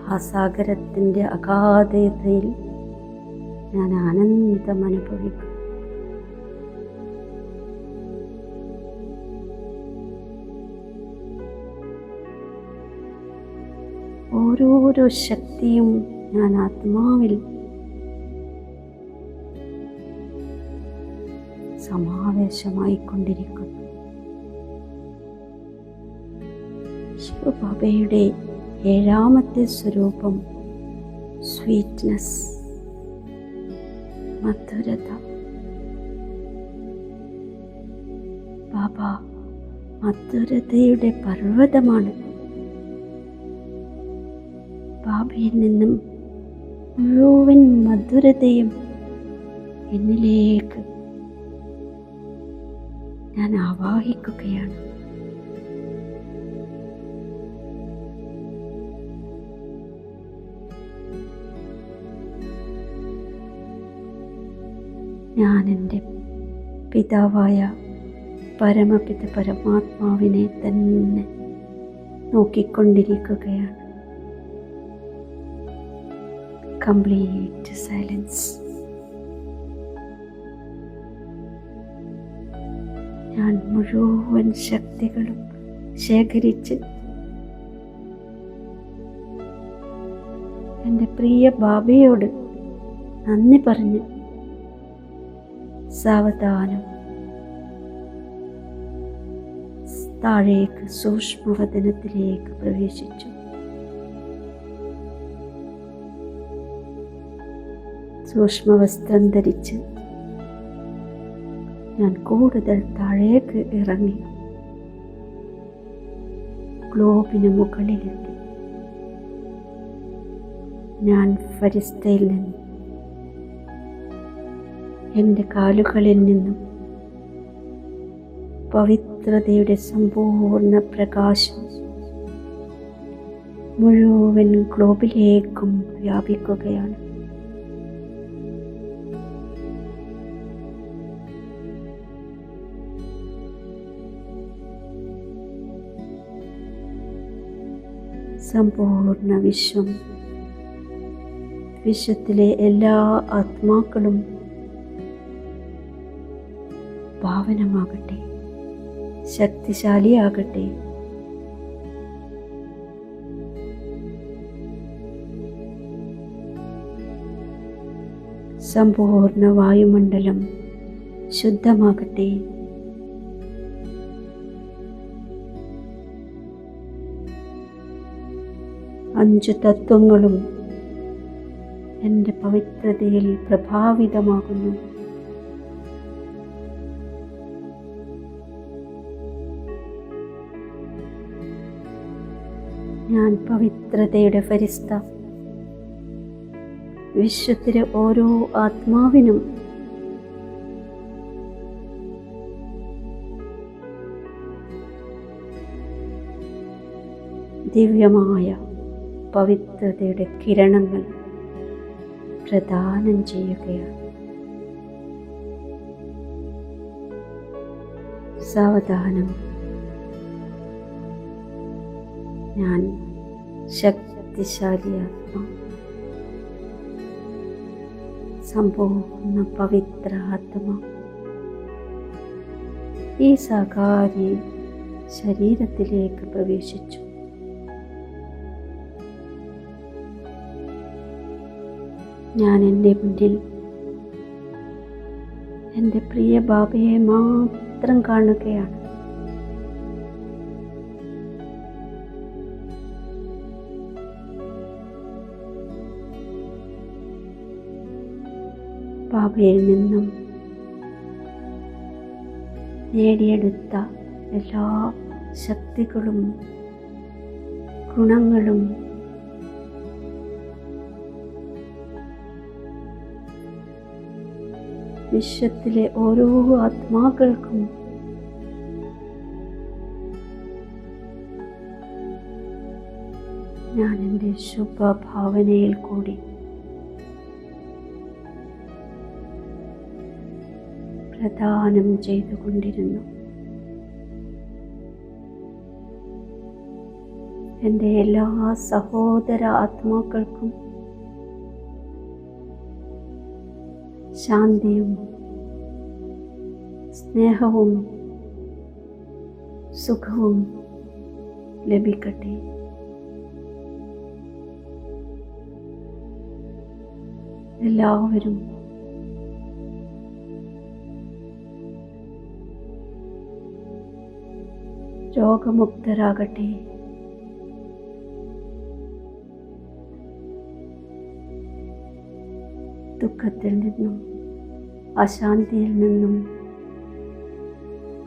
Speaker 5: ആ സാഗരത്തിൻ്റെ അഗാധതയിൽ ഞാൻ ആനന്ദം അനുഭവിക്കും. ഓരോരോ ശക്തിയും ഞാൻ ആത്മാവിൽ സമാവേശമായിക്കൊണ്ടിരിക്കുന്നു. ശിവബാബയുടെ ഏഴാമത്തെ സ്വരൂപം സ്വീറ്റ്നസ്, മധുരത. ബാബ മധുരതയുടെ പർവ്വതമാണ്. ബാബയിൽ നിന്നും മുഴുവൻ മധുരതയും എന്നിലേക്ക് ഞാൻ ആവാഹിക്കുകയാണ്. ഞാൻ എൻ്റെ പിതാവായ പരമപിത പരമാത്മാവിനെ തന്നെ നോക്കിക്കൊണ്ടിരിക്കുകയാണ്. Complete silence. ഞാൻ മുഴുവൻ ശക്തികളും ശേഖരിച്ച് എൻ്റെ പ്രിയ ബാബയോട് നന്ദി പറഞ്ഞ് സാവധാനം താഴേക്ക് സൂക്ഷ്മവദനത്തിലേക്ക് പ്രവേശിച്ചു. സൂക്ഷ്മവസ്ത്രം ധരിച്ച് ഞാൻ കൂടുതൽ താഴേക്ക് ഇറങ്ങി ഗ്ലോബിന് മുകളിലെത്തി. ഞാൻ ഫരിസ്തയിൽ നിന്നും എൻ്റെ കാലുകളിൽ നിന്നും പവിത്രതയുടെ സമ്പൂർണ്ണ പ്രകാശം മുഴുവൻ ഗ്ലോബിലേക്കും വ്യാപിക്കുകയാണ്. സമ്പൂർണ്ണ വിശ്വം, വിശ്വത്തിലെ എല്ലാ ആത്മാക്കളും പാവനമാകട്ടെ, ശക്തിശാലിയാകട്ടെ. സമ്പൂർണ്ണ വായുമണ്ഡലം ശുദ്ധമാകട്ടെ. അഞ്ചു തത്വങ്ങളും എൻ്റെ പവിത്രതയിൽ പ്രഭാവിതമാകുന്നു. ഞാൻ പവിത്രതയുടെ ഫരിസ്ത. വിശ്വത്തിലെ ഓരോ ആത്മാവിനും ദിവ്യമായ പവിത്രതയുടെ കിരണങ്ങൾ പ്രദാനം ചെയ്യുകയാണ്. സാവധാനം ഞാൻ ശക്തിശാലിയാത്മാ, സമ്പൂർണ്ണ പവിത്ര ആത്മ ഈ സാകാരി ശരീരത്തിലേക്ക് പ്രവേശിച്ചു. ഞാൻ എൻ്റെ മുന്നിൽ എൻ്റെ പ്രിയ ബാബയെ മാത്രം കാണുകയാണ്. ബാബയിൽ നിന്നും നേടിയെടുത്ത എല്ലാ ശക്തികളും ഗുണങ്ങളും വിശ്വത്തിലെ ഓരോ ആത്മാക്കൾക്കും ഞാൻ എൻ്റെ ശുഭഭാവനയിൽ കൂടി പ്രദാനം ചെയ്തുകൊണ്ടിരുന്നു. എൻ്റെ എല്ലാ സഹോദര ആത്മാക്കൾക്കും ശാന്തിയും സ്നേഹവും സുഖവും ലഭിക്കട്ടെ. എല്ലാവരും രോഗമുക്തരാകട്ടെ. ദുഃഖത്തിൽ നിന്നും അശാന്തിയിൽ നിന്നും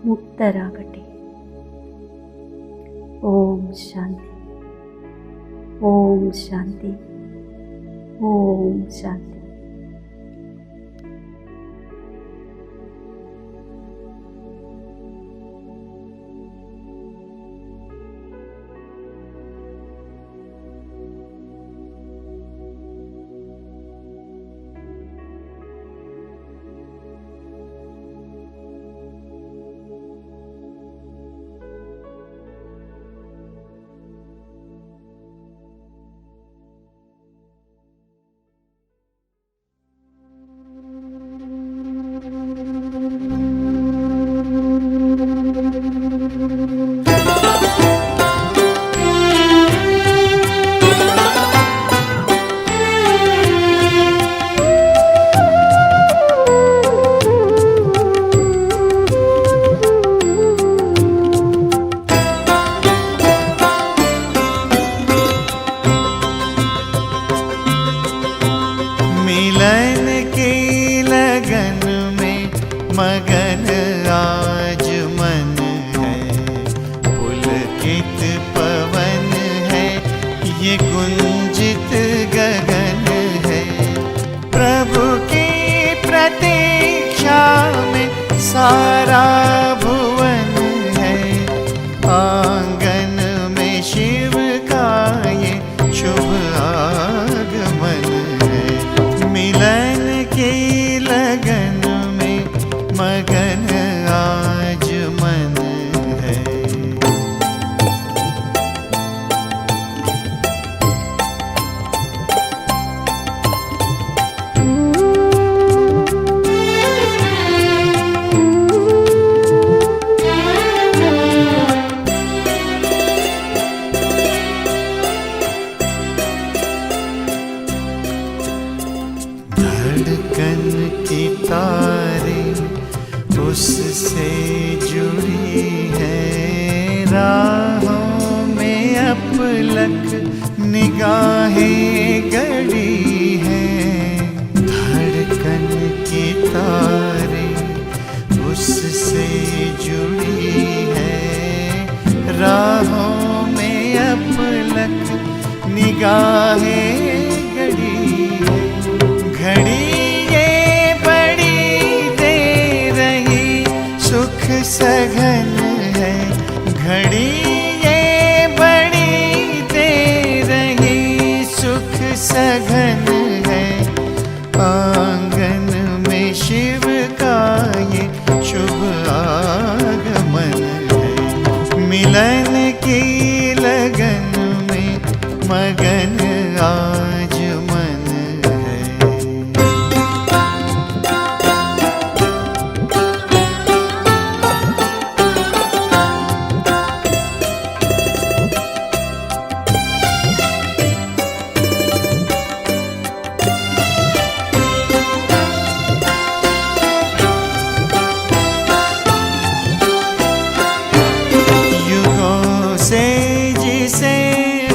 Speaker 5: മുക്തരാകട്ടെ. ഓം ശാന്തി, ഓം ശാന്തി, ഓം ശാന്തി.
Speaker 3: अपलक निगाहें गड़ी हैं, धड़कन की तारे उससे जुड़ी है, राहों में अपलक निगाहें गड़ी है। घड़ी ये बड़ी दे रही सुख सघन है, घड़ी ये बड़ी दे रही सुख सघन है। आंगन में शिव का ये शुभ आगमन है, मिलन की लगन में मगन आज मन है। युगों से जिसे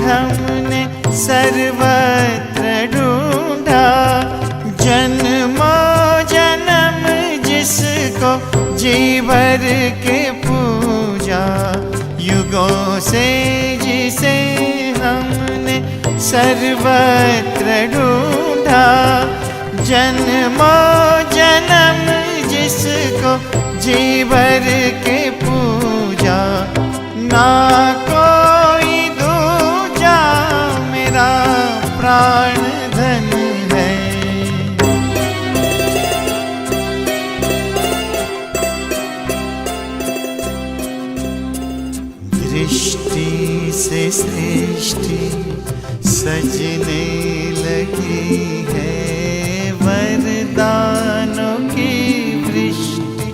Speaker 3: हमने सर्वत्र ढूंढा, जन्मों जन्म जिसको जी भर के पूजा। युगों से जिसे हमने सर्वत्र ढूंढा, जन्मों जन्म जिसको जी भर के पूजा। ना कोई दूजा मेरा प्राण धन है। दृष्टि से सृष्टि सजने लगी है, वरदानों की वृष्टि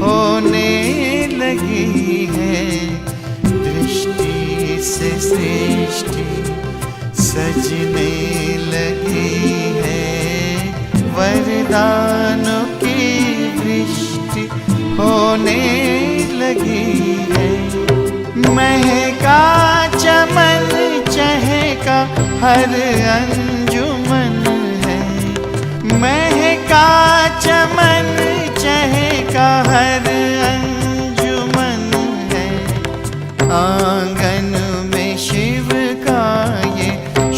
Speaker 3: होने लगी है। दृष्टि से सृष्टि सजने लगी है, वरदानों की वृष्टि होने लगी है। महका चमन चहका हर अंजुमन है, महका चमन चहका हर अंजुमन है। आंगन में शिव का ये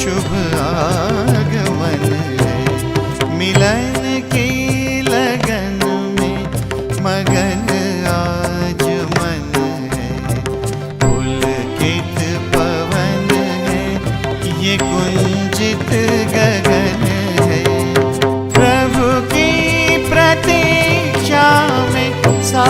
Speaker 3: शुभ आगमन है, मिलन की लगन में मगन आज मन है। पुलकित पवन है ये कुंजित गगन है, प्रभु की प्रतीक्षा में सा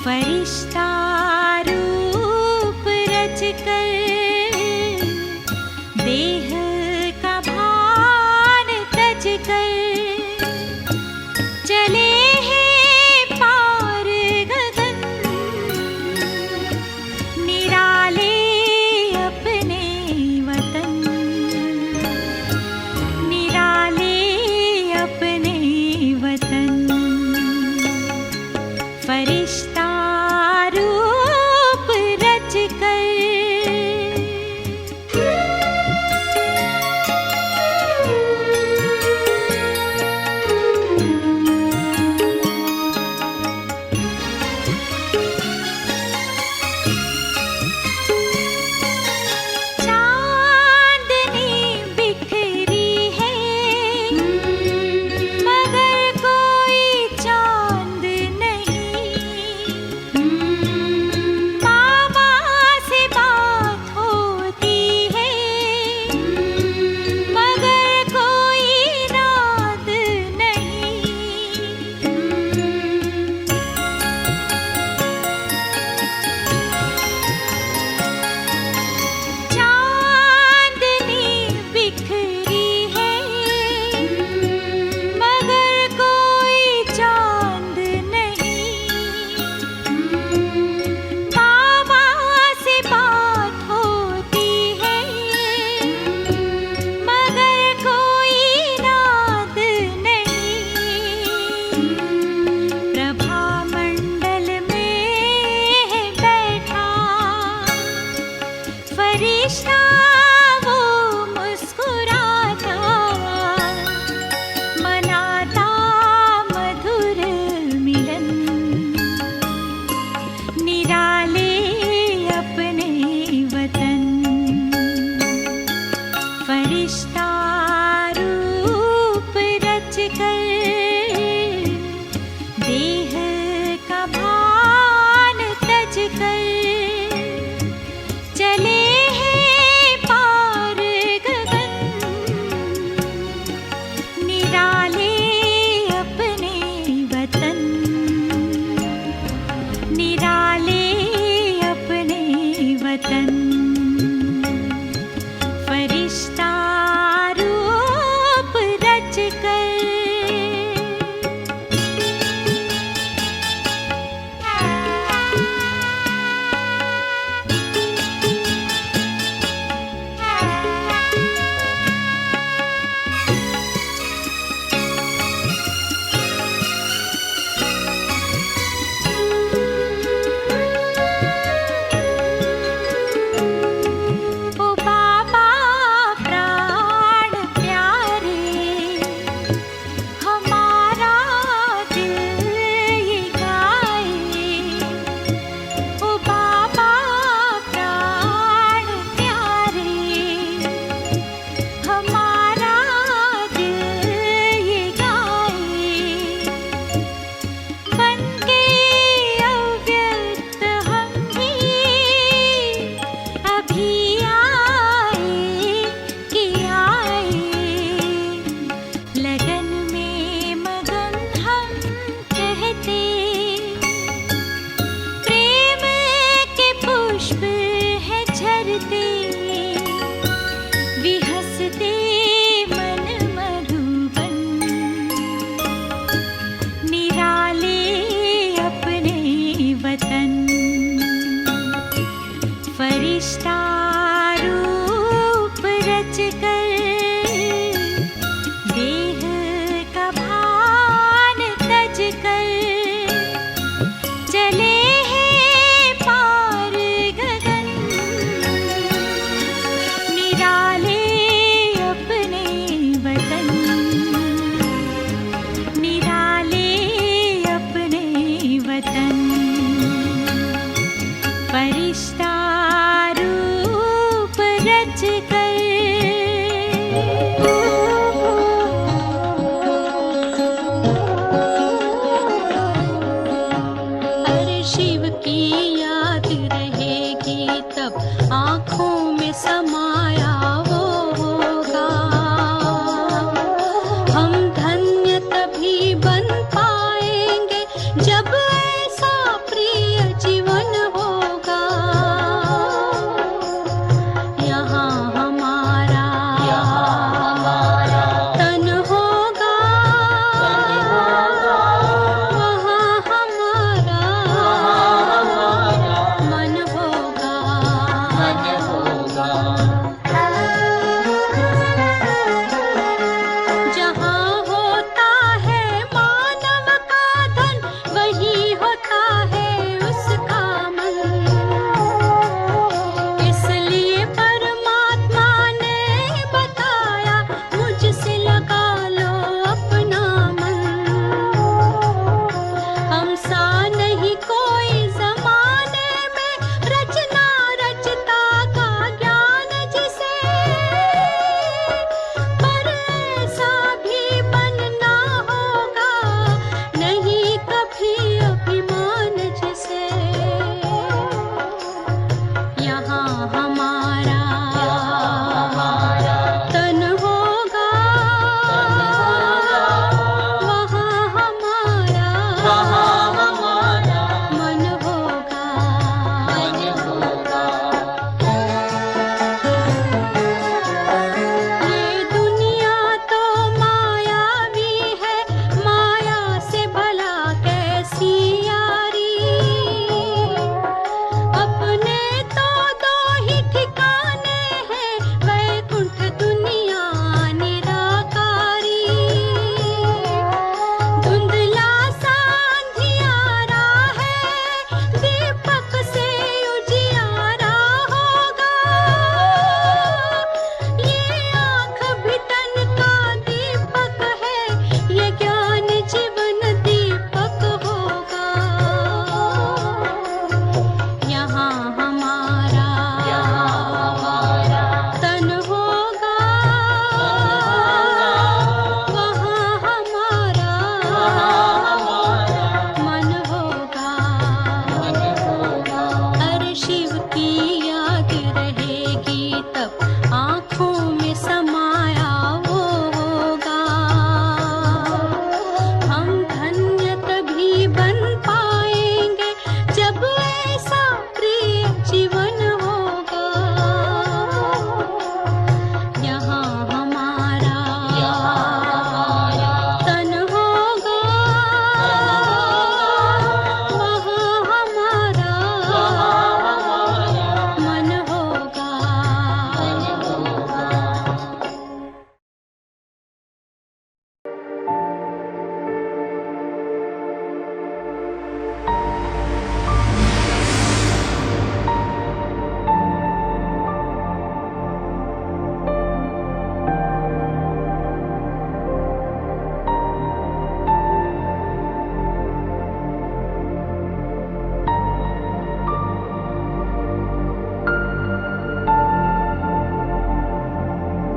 Speaker 4: फरिश्ता रूप रच कर देह का भान तज कर चले हैं पार गगन निराले अपने वतन निराले अपने वतन फरिश्ता रूप रच कर चांदनी बिखरी है मगर कोई चांद नहीं मामा से बात होती है मगर कोई रात नहीं चांदनी बिखरी है मगर कोई चांद नहीं मामा से बात होती है मगर कोई रात नहीं प्रभा मंडल में है बैठा फरिश्ता वो मुस्कुराता मनाता मधुर मिलन निराले अपने वतन फरिश्ता रूप रच कर देह का भान तज कर चले हैं पार गगन निराले अपने वतन निराले अपने वतन फरिश्ता रूप रच ओ बाबा प्राण प्यारे हमारा दिल ये गाए ओ बाबा प्राण प्यारे हमारा दिल ये गाए बन के अव्यक्त हम भी अभी आए कि आए लगन में मगन हम कहते प्रेम के पुष्प है झरते विहसते मन मधुबन निराले अपने वतन फरिश्ता रूप रच कर देह का भान तज कर चले हैं पार गगन निराले अपने वतन निराले अपने वतन फरिश्ता रूप रच कर अरे शिव की